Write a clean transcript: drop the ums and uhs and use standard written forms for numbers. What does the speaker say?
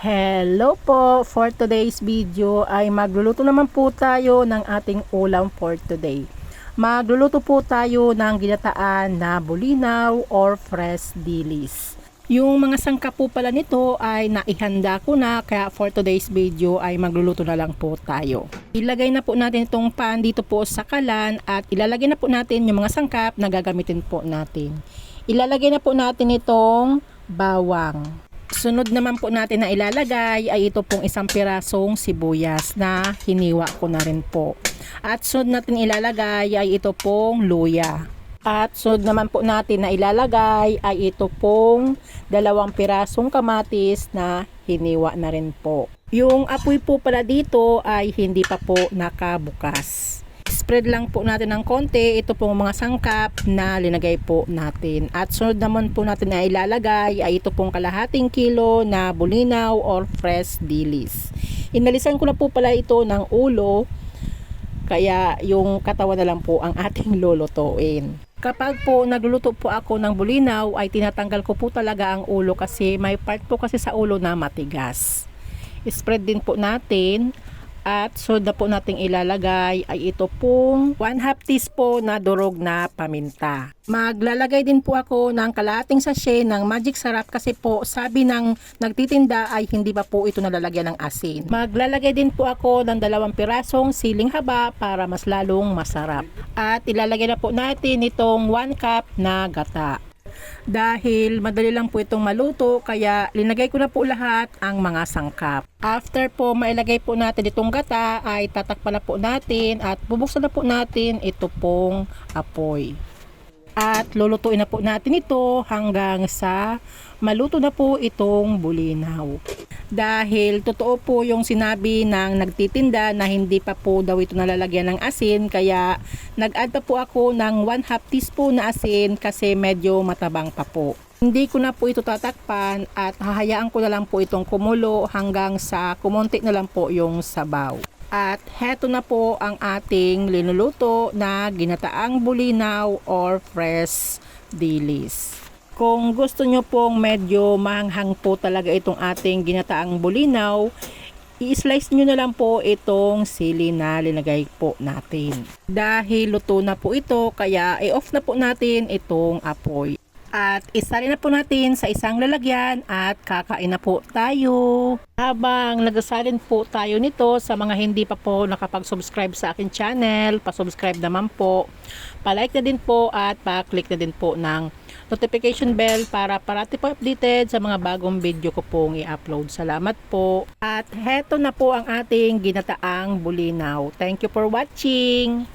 Hello po! For today's video ay magluluto naman po tayo ng ating ulam for today. Magluluto po tayo ng ginataan na bulinaw or fresh dilis. Yung mga sangkap po pala nito ay naihanda ko na, kaya for today's video ay magluluto na lang po tayo. Ilagay na po natin itong pan dito po sa kalan at ilalagay na po natin yung mga sangkap na gagamitin po natin. Ilalagay na po natin itong bawang. Sunod naman po natin na ilalagay ay ito pong isang pirasong sibuyas na hiniwa ko na rin po. At sunod natin ilalagay ay ito pong luya. At sunod naman po natin na ilalagay ay ito pong 2 pirasong kamatis na hiniwa na rin po. Yung apoy po pala dito ay hindi pa po nakabukas. Spread lang po natin ng konti ito pong mga sangkap na linagay po natin. At sunod naman po natin na ilalagay ay ito pong kalahating kilo na bulinaw or fresh dilis. Inalisan ko na po pala ito ng ulo, kaya yung katawan na lang po ang ating lulutuin. Kapag po nagluluto po ako ng bulinaw ay tinatanggal ko po talaga ang ulo kasi may part po kasi sa ulo na matigas. Spread din po natin. At sunod na po nating ilalagay ay ito pong 1/2 teaspoon na durog na paminta. Maglalagay din po ako ng kalahating sachet ng Magic Sarap kasi po sabi ng nagtitinda ay hindi pa po ito nalalagyan ng asin. Maglalagay din po ako ng 2 pirasong siling haba para mas lalong masarap. At ilalagay na po natin itong 1 cup na gata. Dahil madali lang po itong maluto, kaya linagay ko na po lahat ang mga sangkap. After po mailagay po natin itong gata ay tatakpan na po natin at bubuksan na po natin ito pong apoy. At lulutuin na po natin ito hanggang sa maluto na po itong bulinaw. Dahil totoo po yung sinabi ng nagtitinda na hindi pa po daw ito nalalagyan ng asin, kaya nag-add pa po ako ng 1/2 teaspoon na asin kasi medyo matabang pa po. Hindi ko na po ito tatakpan at hahayaan ko na lang po itong kumulo hanggang sa kumonti na lang po yung sabaw. At heto na po ang ating linuluto na ginataang bulinaw or fresh dilis. Kung gusto nyo pong medyo mahanghang po talaga itong ating ginataang bulinaw, i-slice nyo na lang po itong sili na linagay po natin. Dahil luto na po ito, kaya i-off na po natin itong apoy. At isalin na po natin sa isang lalagyan at kakain na po tayo. Habang nagsasalin po tayo nito, sa mga hindi pa po nakapag-subscribe sa akin channel, pa-subscribe naman po. Pa-like na din po at pa-click na din po ng notification bell para parati po updated sa mga bagong video ko pong i-upload. Salamat po. At heto na po ang ating ginataang bulinaw. Thank you for watching.